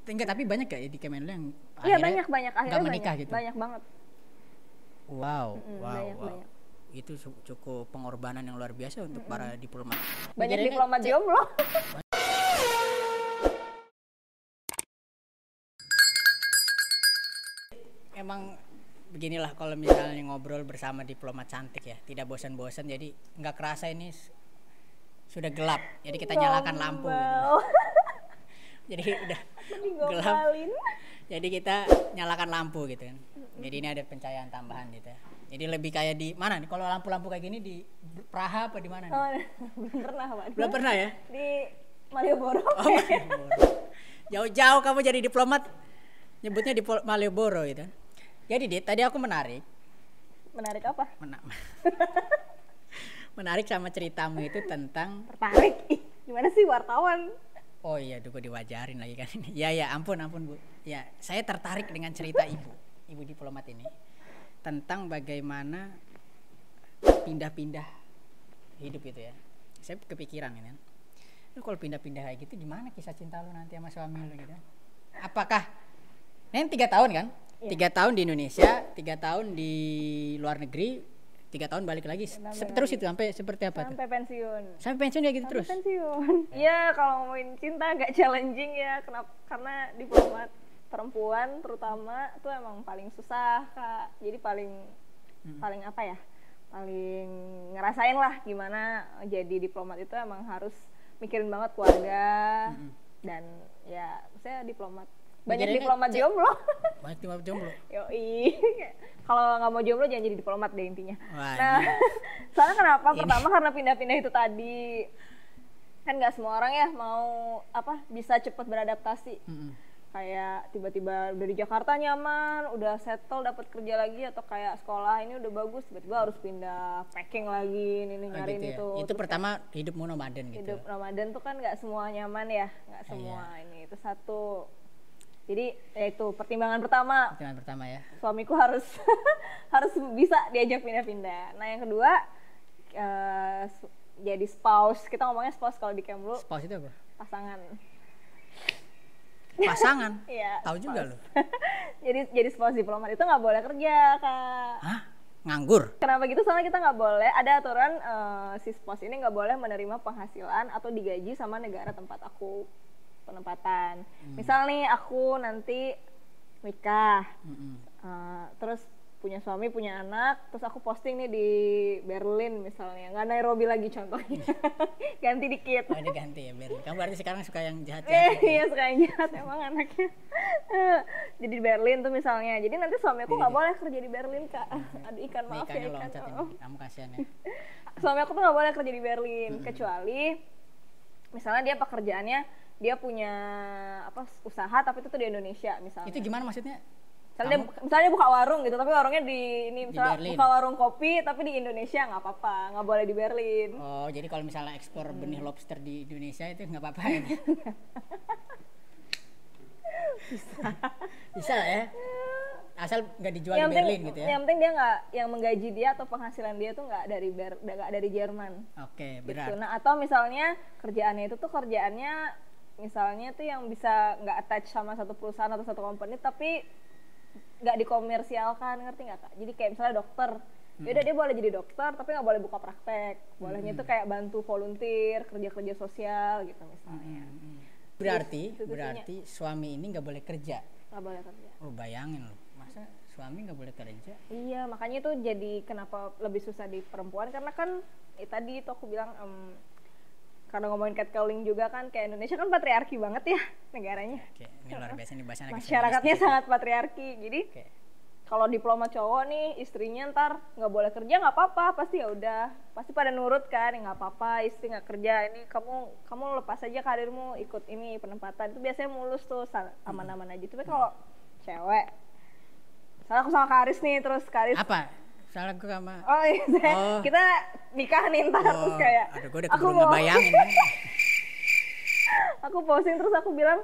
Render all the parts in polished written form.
Enggak, tapi banyak gak ya di Kemenlu yang Iya akhirnya banyak akhirnya nggak menikah banyak, gitu? banyak banget. Wow, Banyak. Itu cukup pengorbanan yang luar biasa untuk para diplomat. Banyak Mikirnya diplomat jomblo. Emang beginilah kalau misalnya ngobrol bersama diplomat cantik ya, tidak bosan-bosan, jadi nggak kerasa ini sudah gelap, jadi kita nyalakan lampu gitu. Jadi udah gelap, jadi kita nyalakan lampu gitu kan. Jadi ini ada pencahayaan tambahan gitu ya. Jadi lebih kayak di mana nih kalau lampu-lampu kayak gini, di Praha apa di mana nih? Belum pernah, Pak. Belum pernah ya? Di Malioboro. Oh, Malioboro. Jauh-jauh kamu jadi diplomat, nyebutnya di Malioboro gitu. Jadi Dit, tadi aku menarik apa? Menarik sama ceritamu itu tentang tertarik. Gimana sih wartawan? Oh iya, gue diwajarin lagi kan ini. Ya, ampun Bu. Ya, saya tertarik dengan cerita ibu diplomat ini tentang bagaimana pindah-pindah hidup itu ya. Saya kepikiran ini kan. Lu kalau pindah-pindah kayak gitu gimana kisah cinta lu nanti sama suami lu gitu? Apakah ini 3 tahun kan? 3 tahun di Indonesia, 3 tahun di luar negeri, 3 tahun balik lagi. Terus itu sampai seperti apa? Sampai pensiun. Sampai pensiun ya gitu terus? Sampai pensiun. Iya, kalau ngomongin cinta agak challenging ya. Kenapa? Karena diplomat perempuan terutama tuh emang paling susah, Kak. Jadi paling apa ya? Paling ngerasain lah gimana jadi diplomat itu emang harus mikirin banget keluarga. Dan ya, saya diplomat. Banyak diplomat jomblo. Banyak diplomat jomblo. Yoi. Kalau nggak mau jomblo jangan jadi diplomat deh intinya. Wah, nah, soalnya kenapa? Pertama karena pindah-pindah itu tadi. Kan nggak semua orang ya mau bisa cepat beradaptasi. Kayak tiba-tiba udah di Jakarta nyaman, udah settle dapat kerja lagi, atau kayak sekolah ini udah bagus, tiba-tiba harus pindah packing lagi, ini nyari gitu ya. Itu pertama hidupmu nomaden gitu. Hidup nomaden tuh kan nggak semua nyaman ya, nggak semua ini. Itu satu. Jadi ya itu pertimbangan pertama ya. Suamiku harus harus bisa diajak pindah-pindah. Nah yang kedua jadi spouse. Kita ngomongnya spouse kalau di Kemlu. Spouse itu apa? Pasangan. Iya. Tahu juga loh. jadi spouse diplomat itu nggak boleh kerja, Kak. Hah? Nganggur? Kenapa gitu? Soalnya kita nggak boleh, ada aturan si spouse ini nggak boleh menerima penghasilan atau digaji sama negara tempat aku penempatan. Misal nih aku nanti nikah, terus punya suami, punya anak, terus aku posting nih di Berlin misalnya, nggak Nairobi lagi contohnya. Ganti dikit. Oh, ini ganti ya Berlin. Kamu berarti sekarang suka yang jahat-jahat. Iya, suka yang jahat emang anaknya. Jadi di Berlin tuh misalnya. Jadi nanti suami aku nggak boleh kerja di Berlin, Kak. Aduh ikan, maaf ya ikan. Kamu kasihan ya. Suami aku tuh nggak boleh kerja di Berlin, kecuali misalnya dia pekerjaannya, dia punya usaha tapi itu tuh di Indonesia misalnya. Itu gimana maksudnya? Misalnya buka warung gitu, tapi warungnya di misalnya buka warung kopi tapi di Indonesia, nggak apa-apa, nggak boleh di Berlin. Oh, jadi kalau misalnya ekspor benih lobster di Indonesia itu nggak apa-apa ya? Bisa lah ya, asal nggak dijual di Berlin gitu ya. Yang penting dia nggak, yang menggaji dia atau penghasilan dia tuh nggak dari Jerman. Oke, benar. Gitu. Nah atau misalnya kerjaannya itu tuh kerjaannya misalnya tuh yang bisa nggak attach sama satu perusahaan atau satu company tapi nggak dikomersialkan, ngerti nggak, Kak? Jadi kayak misalnya dokter, yaudah dia boleh jadi dokter tapi nggak boleh buka praktek, bolehnya itu kayak bantu volunteer, kerja sosial gitu misalnya. Berarti suami ini nggak boleh kerja. Nggak boleh kerja. Oh, bayangin loh, masa suami nggak boleh kerja? Iya, makanya itu jadi kenapa lebih susah di perempuan, karena kan tadi itu aku bilang karena ngomongin catcalling juga kan, kayak Indonesia kan patriarki banget ya negaranya. Oke, ini luar biasa nih bahasan. Masyarakatnya sangat patriarki. Jadi kalau diplomat cowok nih, istrinya ntar nggak boleh kerja nggak apa-apa, pasti ya udah, pasti pada nurut kan, nggak apa-apa istri nggak kerja, ini kamu lepas aja karirmu, ikut ini penempatan, itu biasanya mulus tuh, aman-aman aja. Tapi kalau cewek, misalnya aku sama Karis nih, terus Karis apa? Salah gue sama. Oh iya, kita nikah nih ntar, terus kayak aduh, gue udah keburu ngebayangin. Aku posting terus aku bilang,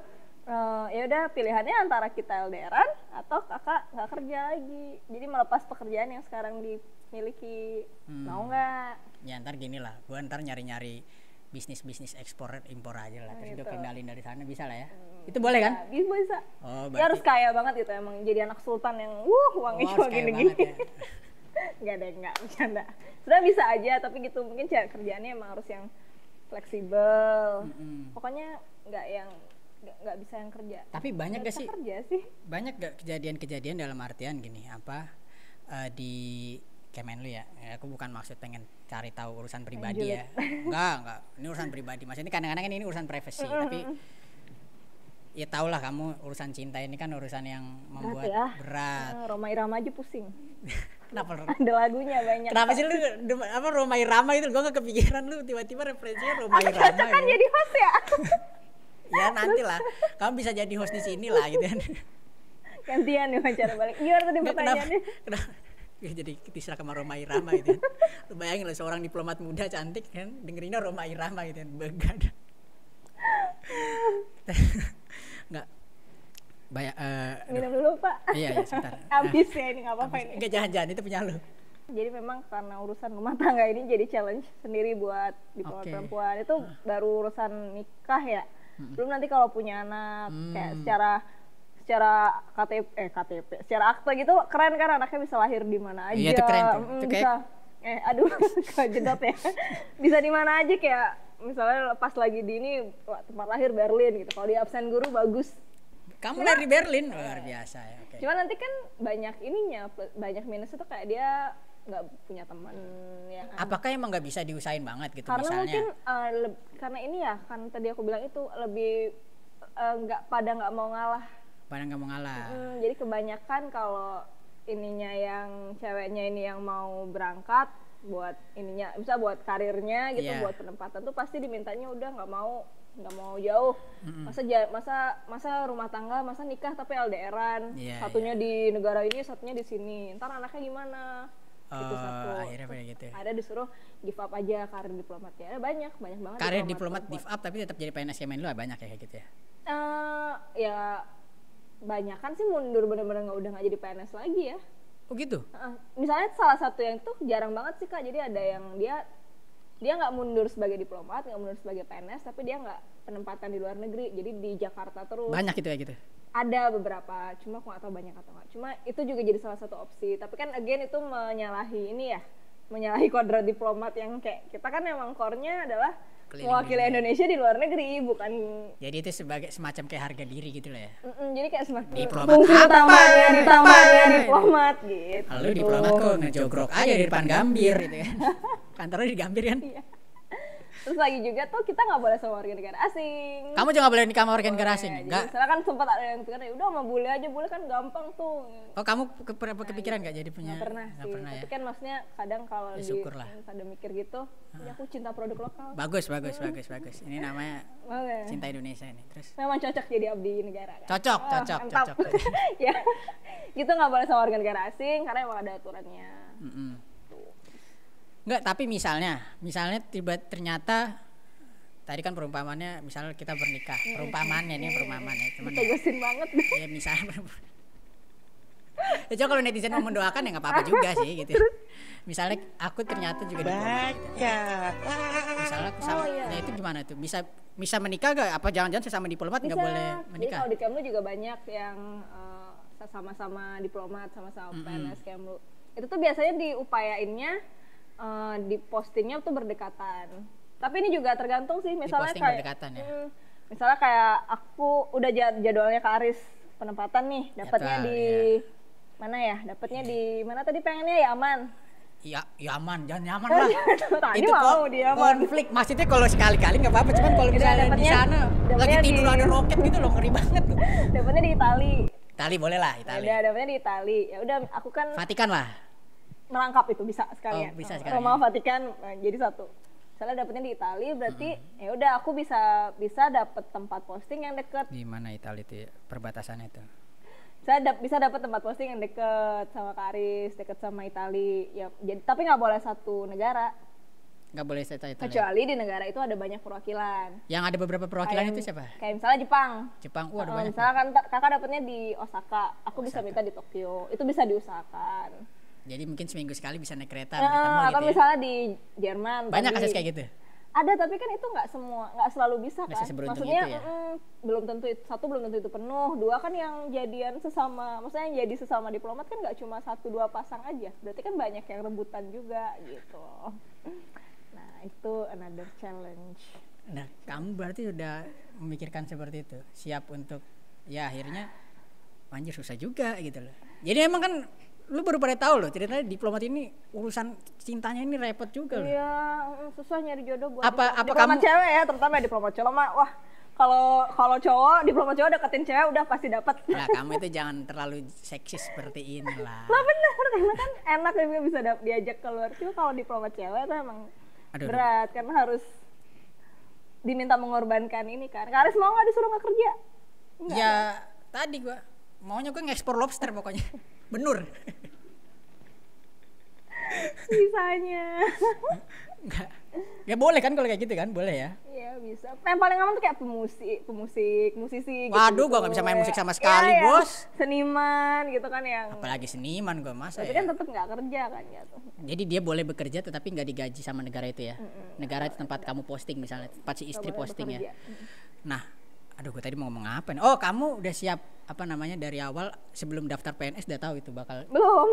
ya udah pilihannya antara kita LDRan atau kakak nggak kerja lagi, jadi melepas pekerjaan yang sekarang dimiliki. Mau nggak? Ya ntar gini lah, gue ntar nyari-nyari bisnis ekspor impor aja lah, terus gue kendalin dari sana, bisa lah ya. Itu boleh kan? Ya, bisa. Oh, Ya harus kaya banget gitu emang, jadi anak sultan yang uangnya harus cuma kaya gini-gini. banget ya. Enggak bercanda. Sebenarnya bisa aja, tapi gitu mungkin cara kerjaannya emang harus yang fleksibel. Pokoknya nggak bisa yang kerja. Tapi banyak gak sih? Kerja sih. Banyak gak kejadian-kejadian dalam artian gini, di Kemenlu ya. Aku bukan maksud pengen cari tahu urusan pribadi ya. Enggak. Ini urusan pribadi. Maksudnya kadang-kadang ini urusan privasi, tapi ya tau lah kamu urusan cinta ini kan urusan yang membuat berat. Roma Irama aja pusing. Kenapa? Ada lagunya banyak. Kenapa sih lu Roma Irama itu? Gue gak kepikiran lu tiba-tiba referensinya Roma Irama. Cocok kan jadi host ya? Ya nanti lah, kamu bisa jadi host di sini lah gitu kan. Gantian nih wawancara balik. Gimana tadi pertanyaannya? Kenapa? Ya, jadi diserah sama Roma Irama gitu kan. Lu bayangin lah seorang diplomat muda cantik kan dengerinnya Roma Irama gitu kan. Begada. Enggak. Minum dulu Pak. Iya sebentar. Habis ya ini nggak apa-apa ini. Enggak, jangan itu punya lu. Jadi memang karena urusan rumah tangga ini jadi challenge sendiri buat diplomat perempuan. Itu baru urusan nikah ya. Belum nanti kalau punya anak kayak secara KTP, secara akte gitu keren kan, anaknya bisa lahir di mana aja. Iya itu keren tuh. Itu bisa. Aduh, kejedot ya. Bisa di mana aja, kayak misalnya pas lagi di ini tempat lahir Berlin gitu. Kalau di absen guru bagus. Kamu dari Berlin, luar biasa ya. Okay. Cuma nanti kan banyak minusnya tuh kayak dia nggak punya teman ya. Apakah emang nggak bisa diusahain banget gitu karena misalnya? Mungkin karena ini ya kan tadi aku bilang itu lebih nggak mau ngalah. Pada nggak mau ngalah. Jadi kebanyakan kalau ininya yang ceweknya ini yang mau berangkat buat ininya, bisa buat karirnya gitu, buat penempatan tuh pasti dimintanya udah nggak mau jauh. Masa rumah tangga, masa nikah tapi LDRan, satunya di negara ini, satunya di sini. Ntar anaknya gimana? Itu satu. Akhirnya kayak gitu. Ada disuruh give up aja karir diplomatnya. Ada banyak banget. Karir diplomat give up tapi tetap jadi PNS Kemenlu banyak ya kayak gitu ya. Ya banyak kan sih mundur bener-bener udah nggak jadi PNS lagi ya. Oh gitu. Misalnya salah satu yang tuh jarang banget sih Kak. Jadi ada yang dia nggak mundur sebagai diplomat, nggak mundur sebagai PNS, tapi dia nggak penempatan di luar negeri. Jadi di Jakarta terus. Banyak itu ya gitu. Ada beberapa, cuma aku nggak tahu banyak atau nggak. Cuma itu juga jadi salah satu opsi. Tapi kan again itu menyalahi kodrat diplomat yang kayak kita kan emang core-nya adalah mewakili Indonesia di luar negeri, bukan. Jadi itu sebagai semacam kayak harga diri gitu lah ya. Jadi kayak semacam fungsi utamanya diplomat gitu. Lalu diplomat kok ngejogrok aja di depan Gambir gitu kan. Kantornya di Gambir kan. Iya. Terus lagi juga tuh kita nggak boleh sama warga negara asing. Kamu juga nggak boleh nikah sama warga negara asing? Enggak. Misalnya kan sempat ada yang pikir udah sama bule aja, bule kan gampang tuh. Oh kamu kepikiran nggak jadi punya? Nggak pernah sih. Tapi kan maksudnya kadang kalau pada mikir gitu, ya aku cinta produk lokal. Bagus. Ini namanya cinta Indonesia ini. Terus? Memang cocok jadi abdi negara. Kan? Cocok. Ya, gitu nggak boleh sama warga negara asing karena emang ada aturannya. Enggak, tapi misalnya ternyata tadi kan perumpamannya misalnya kita bernikah, perumpamannya cuman tegasin banget. Ya misalnya ya coba kalau netizen mau mendoakan ya nggak apa-apa juga sih gitu. Misalnya aku ternyata juga diplomat. Misalnya aku sama, nah itu gimana tuh? Bisa menikah gak? Apa jangan-jangan sesama diplomat nggak boleh menikah? Jadi kalau di Kemlu juga banyak yang sama-sama diplomat, sama-sama PNS Kemlu. Itu tuh biasanya diupayainnya di postingnya tuh berdekatan. Tapi ini juga tergantung sih, misalnya kayak misalnya kayak aku udah jadwalnya ke Aris penempatan nih, dapatnya mana ya? Dapatnya di mana tadi pengennya Yaman. Ya aman, jangan nyaman lah. Tadi mau dia konflik. Maksudnya kalau sekali-kali nggak apa-apa, cuman kalau misalnya di sana lagi tidur ada roket gitu loh, ngeri banget tuh. Dapatnya di Itali boleh lah, Itali. Udah dapatnya di Itali. Ya udah aku kan Vatikan lah. Merangkap itu bisa sekalian. Bisa sekalian. Roma Vatikan jadi satu. Misalnya dapetnya di Itali berarti ya udah aku bisa dapet tempat posting yang deket. Di mana Itali itu perbatasannya itu? Saya bisa dapat tempat posting yang deket sama Karis, deket sama Itali. Ya jadi tapi nggak boleh satu negara. Nggak boleh satu Itali. Kecuali di negara itu ada banyak perwakilan. Yang ada beberapa perwakilan itu siapa? Kayak misalnya Jepang. Ada banyak. Misalnya kan kakak dapetnya di Osaka, aku bisa minta di Tokyo. Itu bisa diusahakan. Jadi mungkin seminggu sekali bisa naik kereta bertemu gitu atau ya. Misalnya di Jerman. Banyak kasus kayak gitu. Ada, tapi kan itu nggak selalu bisa Nggak kan. seberuntung Maksudnya itu ya? belum tentu itu, satu belum tentu itu penuh, dua kan yang jadian sesama, maksudnya yang jadi sesama diplomat kan nggak cuma 1-2 pasang aja, berarti kan banyak yang rebutan juga gitu. Nah itu another challenge. Nah, kamu berarti udah memikirkan seperti itu, siap untuk ya akhirnya anjir susah juga gitu loh. Jadi emang kan lu baru pada tahu loh ceritanya diplomat ini urusan cintanya ini repot juga loh. Iya, susah nyari jodoh buat Apa diplomat kamu cewek ya, terutama ya diplomat cowok mah wah, kalau cowok diplomat cowok deketin cewek udah pasti dapat. Nah, kamu itu jangan terlalu seksis seperti ini lah. Lah bener, karena kan enak ya bisa diajak keluar. Cuma kalau diplomat cewek itu emang berat karena harus diminta mengorbankan ini kan. Karis mau nggak disuruh nggak kerja? Enggak, ya kan? Tadi gua maunya gua ngekspor lobster pokoknya. Benur. Sisanya. Enggak. Ya boleh kan kalau kayak gitu kan, boleh ya. Iya bisa. Yang paling aman tuh kayak musisi. Waduh, gitu. gua nggak bisa main musik sama sekali, ya, bos. Seniman gitu kan yang. Apalagi seniman gua masa tapi ya. kan tetap nggak kerja kan gitu. Jadi dia boleh bekerja tetapi nggak digaji sama negara itu ya. Negara itu tempat kamu posting misalnya, tempat si istri posting ya. Nah, aduh gue tadi mau ngomong apa nih? Oh, kamu udah siap apa namanya dari awal sebelum daftar PNS udah tahu itu bakal. Belum.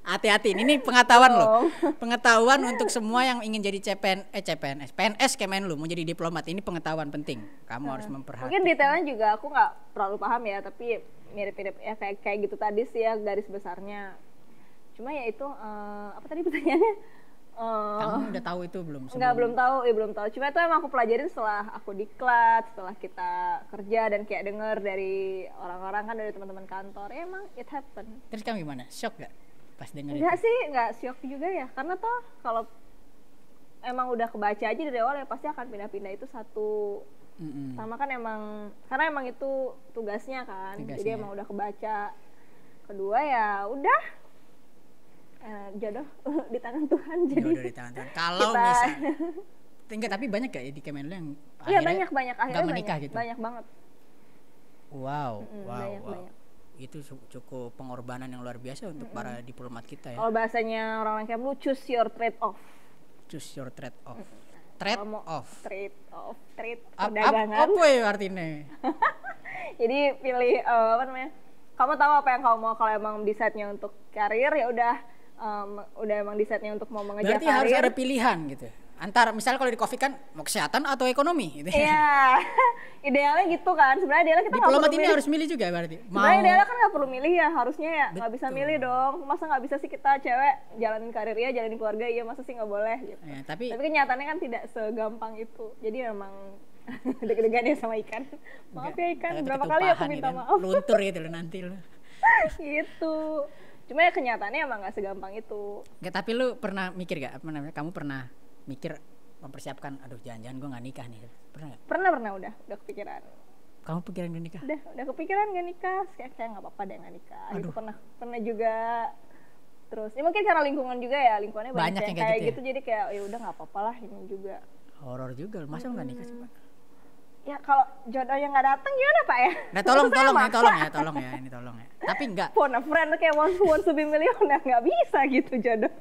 Hati-hati, ini pengetahuan loh. Pengetahuan untuk semua yang ingin jadi PNS Kemenlu mau jadi diplomat, ini pengetahuan penting. Kamu harus memperhatikan. Mungkin detailnya juga aku nggak terlalu paham ya, tapi mirip-mirip ya kayak gitu tadi sih ya garis besarnya. Cuma ya itu apa tadi pertanyaannya? Kamu udah tahu itu belum? Enggak, belum tahu. Cuma itu emang aku pelajarin setelah aku diklat, setelah kita kerja dan kayak denger dari orang-orang kan, dari teman-teman kantor. Ya, emang it happen. Terus kamu gimana? Shock gak pas denger Enggak itu? sih, enggak shock juga ya. Karena toh kalau emang udah kebaca aja dari awal ya pasti akan pindah-pindah itu satu. Sama kan emang karena emang itu tugasnya kan. Jadi emang udah kebaca. Kedua ya udah jodoh di tangan Tuhan. Jadi jodoh di tangan Tuhan. Kalau misalnya tinggal, tapi banyak gak ya di Kemenlu yang iya banyak akhirnya gak menikah banyak, gitu? Banyak banget. Wow. Banyak. Itu cukup pengorbanan yang luar biasa untuk para diplomat kita ya. Kalau bahasanya orang-orang kayak lu choose your trade off. Choose your trade off. Trade off. Perdagangan. Apa ya artinya? Jadi pilih apa namanya? Kamu tahu apa yang kamu mau, kalau emang decide-nya untuk karir ya udah emang decide-nya untuk mau mengejar berarti karir. harus ada pilihan gitu. Antara misalnya kalau di Covid kan mau kesehatan atau ekonomi gitu. Iya. Idealnya gitu kan. Sebenarnya idealnya kita diplomat ini harus milih juga berarti. Sebenarnya idealnya kan nggak perlu milih ya, harusnya ya nggak bisa milih dong. Masa nggak bisa sih kita cewek jalanin karir ya, jalanin keluarga iya, masa sih nggak boleh gitu. Ya, tapi kenyataannya kan tidak segampang itu. Jadi memang deg-degan ya sama ikan. Maaf ya ikan, berapa kali aku minta maaf. Luntur gitu loh nanti lo. Gitu. Cuma ya kenyataannya emang nggak segampang itu. Nggak, tapi lu pernah mikir gak apa namanya? Kamu pernah mikir mempersiapkan, aduh jangan-jangan gue nggak nikah nih, pernah nggak? Pernah udah kepikiran. Kamu pikiran gak nikah? Udah kepikiran gak nikah, kayak nggak apa-apa deh nggak nikah. Itu pernah juga. Terus ya mungkin karena lingkungan juga ya, lingkungannya banyak yang kayak gitu ya? Jadi kayak ya udah nggak apa-apa lah ini juga. Horor juga, masa nggak nikah sih Pak? Ya kalau jodohnya nggak datang gimana Pak ya? Nah tolong ya, ini tolong ya. Tapi enggak. Phone a friend kayak wants to be millionaire, nggak bisa gitu jodoh.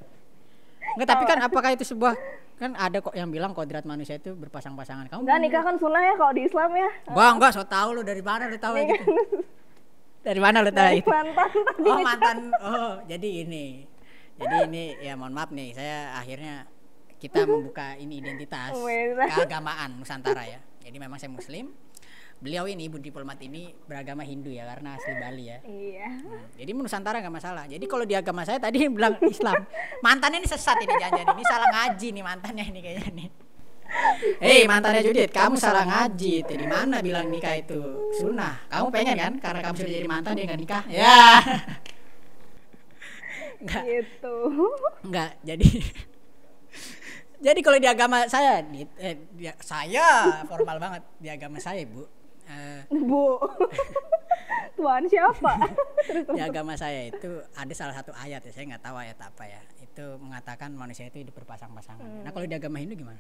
Enggak, tapi kan apakah itu sebuah, kan ada kok yang bilang kodrat manusia itu berpasang-pasangan. Kamu enggak, nikah kan sunnah ya kalau di Islam ya. Enggak, so tahu lu dari mana lu tahu gitu. Dari mana lu tahu itu? Mantan tadi. Oh, mantan. Oh, jadi ini ya mohon maaf nih, saya akhirnya kita membuka ini identitas keagamaan Nusantara ya. Jadi memang saya Muslim. Beliau ini ibu diplomat ini beragama Hindu ya, karena asli Bali ya. Iya. Jadi Nusantara nggak masalah. Jadi kalau di agama saya tadi bilang Islam, mantannya ini sesat ini jangan-jangan ini salah ngaji nih mantannya ini kayaknya nih. Hei mantannya Judit, kamu salah ngaji. Di mana bilang nikah itu sunnah? Kamu pengen kan? Karena kamu sudah jadi mantan dia nggak nikah? Ya. Enggak. Gitu. Enggak. Jadi kalau di agama saya, saya formal banget di agama saya Bu. Bu. Tuhan siapa? Di agama saya itu ada salah satu ayat ya, saya nggak tahu ayat apa ya. Itu mengatakan manusia itu hidup berpasang-pasangan. Nah kalau di agama Hindu gimana?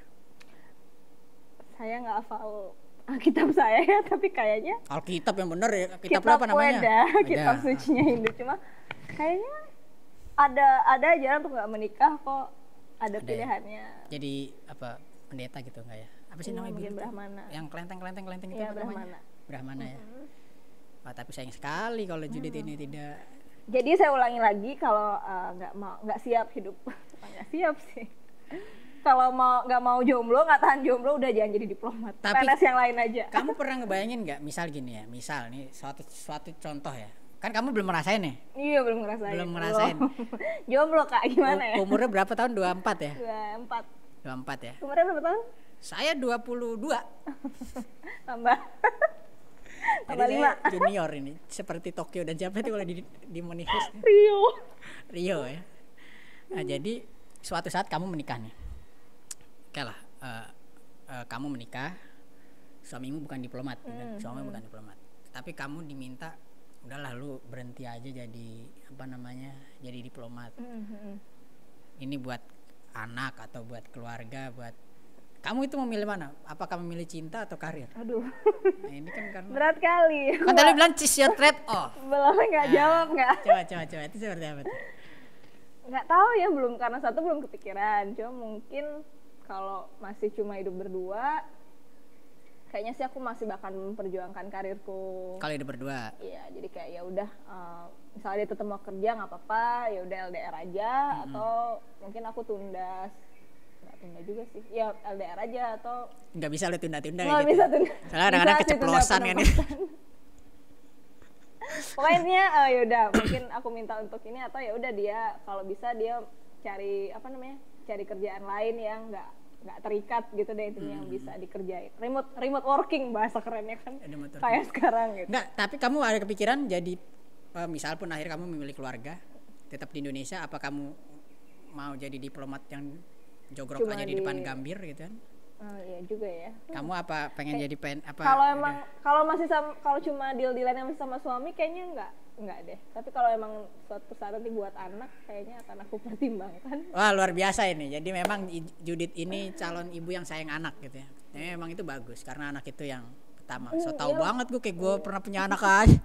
Saya nggak hafal Alkitab saya ya, tapi kayaknya Alkitab yang benar ya. Kitab apa namanya? Kitab sucinya Hindu, cuma kayaknya ada ajaran untuk nggak menikah kok. ada pilihannya. Jadi apa pendeta gitu enggak ya? Apa sih namanya? Mungkin Brahmana. Yang kelenteng itu Iya, apa namanya? Brahmana. Brahmana ya. Wah, tapi sayang sekali kalau Judith ini tidak. Jadi saya ulangi lagi, kalau nggak siap hidup, nggak siap sih. Kalau nggak mau jomblo, nggak tahan jomblo, udah jangan jadi diplomat. Tapi PNS yang lain aja. Kamu pernah ngebayangin nggak? Misal gini ya, misal nih suatu contoh ya. Kan kamu belum merasain nih? Iya, belum ngerasain. Belum ngerasain. Jomblo Kak, gimana ya? Umurnya berapa tahun? 24 ya? 24. 24 ya? Umurnya berapa tahun? Saya 22. Tambah. Tambah Jadi 5. saya junior ini, seperti Tokyo dan siapa itu kalau di Monifus? Rio ya. Nah, jadi suatu saat kamu menikah nih. Oke lah, kamu menikah, suamimu bukan diplomat, suamimu bukan diplomat. Tapi kamu diminta, udahlah lu berhenti aja jadi apa namanya, jadi diplomat. Ini buat anak atau buat keluarga, buat kamu itu memilih mana? Apakah memilih cinta atau karir? Aduh. Nah, ini kan karena berat kali. kan tadi bilang choose your trade off. Belum nggak jawab nggak? Coba itu seperti apa tuh? Nggak tahu ya, belum, karena satu belum kepikiran. Cuma mungkin kalau masih cuma hidup berdua, kayaknya sih aku masih bakal memperjuangkan karirku. Kalau hidup berdua. Iya, jadi kayak ya udah, misalnya dia tetap mau kerja nggak apa-apa, ya udah LDR aja, atau mungkin aku tunda juga sih, ya LDR aja, atau nggak bisa lu tunda-tunda nggak gitu. bisa tunda. Soalnya kadang-kadang keceplosan kan ya. Pokoknya ya udah, mungkin aku minta untuk ini, atau ya udah dia kalau bisa dia cari apa namanya, cari kerjaan lain yang nggak terikat gitu deh, intinya yang bisa dikerjain, remote working bahasa kerennya kan, kayak sekarang gitu. Nggak, tapi kamu ada kepikiran jadi misal pun akhir kamu memilih keluarga tetap di Indonesia, apa kamu mau jadi diplomat yang jogrok Cuma aja di depan gambir gitu kan? Iya juga ya. Kamu apa pengen jadi apa? Kalau emang kalau cuma deal-dealannya masih sama suami, kayaknya enggak deh. Tapi kalau emang suatu saat nanti buat anak, kayaknya akan aku pertimbangkan. Wah, luar biasa ini. Jadi memang Judith ini calon ibu yang sayang anak gitu ya. Memang itu bagus karena anak itu yang pertama. So tahu banget gue, kayak gue pernah punya anak aja.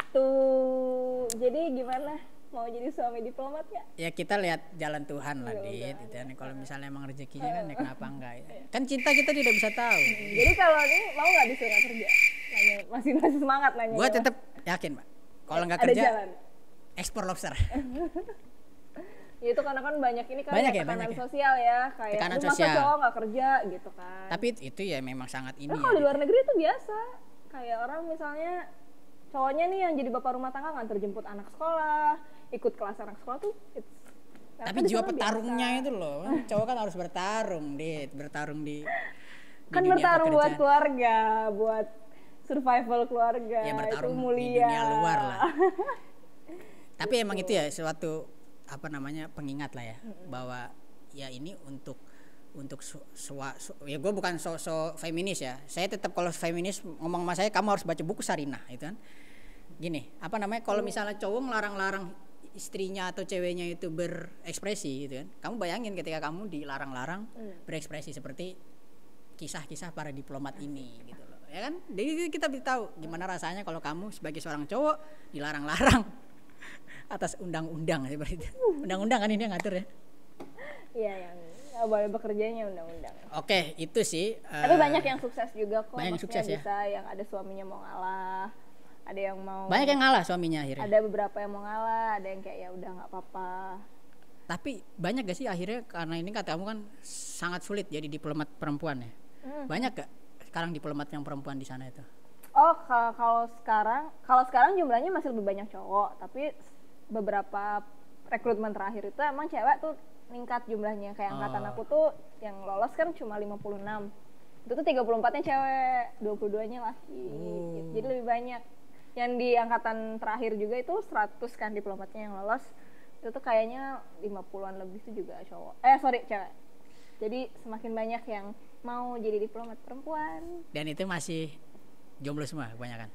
Tuh, jadi gimana? Mau jadi suami diplomat ya? Ya kita lihat jalan Tuhan lah, Dit. Gitu. Kalau misalnya emang rezekinya kan, ya kenapa enggak ya? Kan cinta kita tidak bisa tahu. Jadi kalau ini mau nggak disuruh kerja? Nanya, masih semangat nanya. Gue tetap yakin, Pak. Kalau nggak kerja, ekspor lobster. Ya itu karena kan banyak ini kan banyak tekanan sosial ya, kayak tekanan masa sosial. cowok nggak kerja gitu kan. Tapi itu ya memang sangat ini. Nah, kalau di luar negeri itu biasa. Kayak orang misalnya cowoknya nih yang jadi bapak rumah tangga, nganter jemput anak sekolah, ikut kelas anak sekolah tuh. Tapi jiwa petarungnya biasa. Itu loh, cowok kan harus bertarung, bertarung di kan bertarung buat keluarga, buat survival keluarga. Ya bertarung itu mulia. Di dunia luar lah. Tapi emang itu ya suatu apa namanya pengingat lah ya, bahwa ya ini untuk ya gue bukan so feminis ya. Saya tetap kalau feminis ngomong sama saya, kamu harus baca buku Sarinah itu kan. Gini, apa namanya, kalau misalnya cowok ngelarang-larang istrinya atau ceweknya itu berekspresi gitu kan. Kamu bayangin ketika kamu dilarang-larang berekspresi seperti kisah-kisah para diplomat ini gitu loh. Ya kan? Jadi kita bisa tahu gimana rasanya kalau kamu sebagai seorang cowok dilarang-larang atas undang-undang seperti itu. Undang-undang kan ini yang ngatur ya. Iya, yang nggak boleh bekerjanya undang-undang. Oke, itu sih. Tapi banyak yang sukses juga kok. Banyak yang sukses ya. Bisa yang ada suaminya mau ngalah, ada yang mau. Banyak yang ngalah suaminya akhirnya. Ada beberapa yang mau ngalah, ada yang kayak ya udah nggak apa-apa. Tapi banyak gak sih akhirnya, karena ini kata kamu kan sangat sulit jadi diplomat perempuan ya. Banyak gak sekarang diplomat yang perempuan di sana itu? Oh, kalau sekarang jumlahnya masih lebih banyak cowok, tapi beberapa rekrutmen terakhir itu emang cewek tuh meningkat jumlahnya. Kayak angkatan aku tuh yang lolos kan cuma 56. Itu tuh 34-nya cewek, 22-nya laki. Gitu. Jadi lebih banyak. Yang di angkatan terakhir juga itu 100 kan diplomatnya yang lolos. Itu tuh kayaknya 50-an lebih itu juga cowok. Cewek. Jadi semakin banyak yang mau jadi diplomat perempuan. Dan itu masih jomblo semua kebanyakan?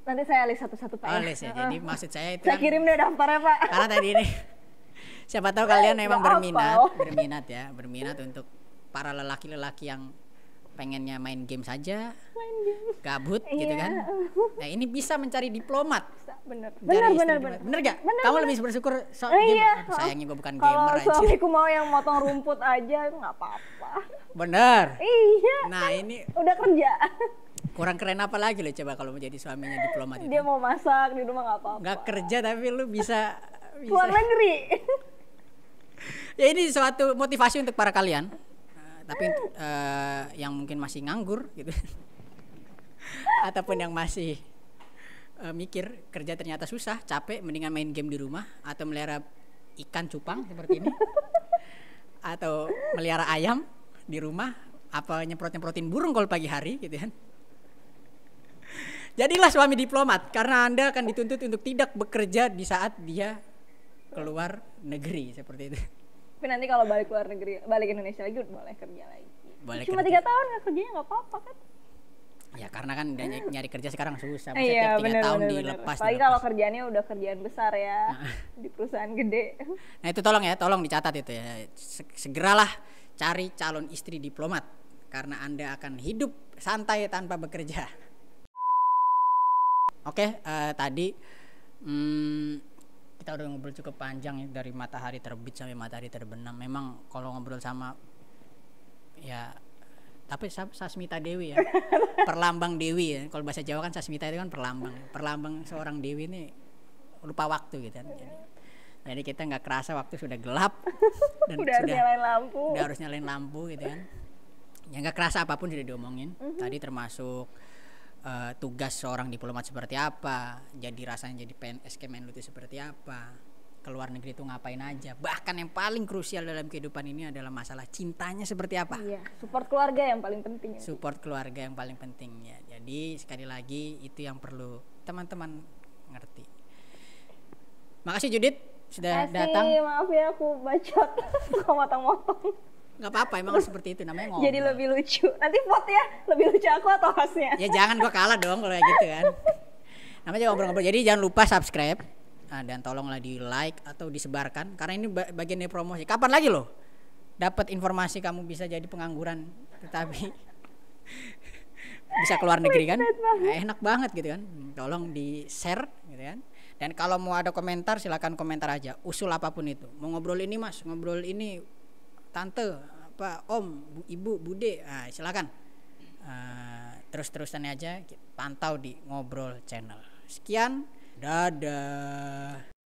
Nanti saya list satu-satu Pak. Oh, list ya. Jadi maksud saya itu saya kirim deh daftarnya Pak. Karena tadi ini siapa tahu kalian memang berminat untuk para lelaki-lelaki yang pengennya main game saja, Main game. gabut gitu Iya. kan. Nah ini bisa mencari diplomat. Bener. Mencari istri Bener. diplomat. Bener gak? Bener, Kamu bener. lebih bersyukur Iya. gamer. Sayangnya gue bukan Kalau gamer aja. suamiku mau yang motong rumput aja itu nggak apa-apa. Bener. Iya. Nah ini Udah kerja. kurang keren apa lagi lo coba kalau menjadi suaminya diplomat itu. Dia mau masak di rumah nggak apa-apa. Nggak kerja tapi lu bisa Luar negeri. Ya ini suatu motivasi untuk para kalian. Tapi yang mungkin masih nganggur gitu. Ataupun yang masih mikir kerja ternyata susah, capek, mendingan main game di rumah atau melihara ikan cupang seperti ini. Atau melihara ayam di rumah, apa nyemprot-nyemprotin burung kalau pagi hari gitu kan. Jadilah suami diplomat karena Anda akan dituntut untuk tidak bekerja di saat dia keluar negeri seperti itu. Tapi nanti kalau balik luar negeri, balik Indonesia lagi boleh kerja lagi. Boleh Cuma kerja. 3 tahun nggak kerjanya nggak apa-apa kan? Ya karena kan nyari kerja sekarang susah. Masa Iya tiap 3 benar tahun benar. dilepas. Apalagi kalau kerjaannya udah kerjaan besar ya di perusahaan gede. Nah itu tolong dicatat itu ya. Segeralah cari calon istri diplomat karena Anda akan hidup santai tanpa bekerja. Oke, tadi kita udah ngobrol cukup panjang ya, dari matahari terbit sampai matahari terbenam. Memang kalau ngobrol sama ya tapi Sasmita Dewi ya, perlambang Dewi ya. Kalau bahasa Jawa kan Sasmita itu kan perlambang seorang Dewi ini lupa waktu gitu kan. Jadi kita nggak kerasa waktu sudah gelap dan Udah harus nyalain lampu. udah harus nyalain lampu gitu kan. Ya nggak kerasa apapun sudah diomongin. Tadi termasuk tugas seorang diplomat seperti apa, jadi rasanya jadi PNS Kemenlu itu seperti apa, keluar negeri itu ngapain aja, bahkan yang paling krusial dalam kehidupan ini adalah masalah cintanya seperti apa. Iya, support keluarga yang paling penting. Support keluarga yang paling penting ya. Jadi sekali lagi itu yang perlu teman-teman ngerti. Makasih Judit sudah datang. Maaf ya aku bacot, suka motong-motong. Nggak apa-apa, emang seperti itu namanya ngobrol. Jadi lebih lucu. Nanti vote ya, lebih lucu aku atau hostnya? Ya jangan gua kalah dong kalau kayak gitu kan. Namanya ngobrol-ngobrol. Jadi jangan lupa subscribe dan tolonglah di like atau disebarkan karena ini bagian dari promosi. Kapan lagi loh dapat informasi kamu bisa jadi pengangguran tetapi bisa keluar negeri kan? Nah, enak banget gitu kan. Tolong di share gitu kan. Dan kalau mau ada komentar silakan komentar aja. Usul apapun itu. Mau ngobrol ini Mas, ngobrol ini tante, apa om, ibu, bude, nah, silakan. Terus-terusan aja pantau di Ngobrol Channel. Sekian, dadah.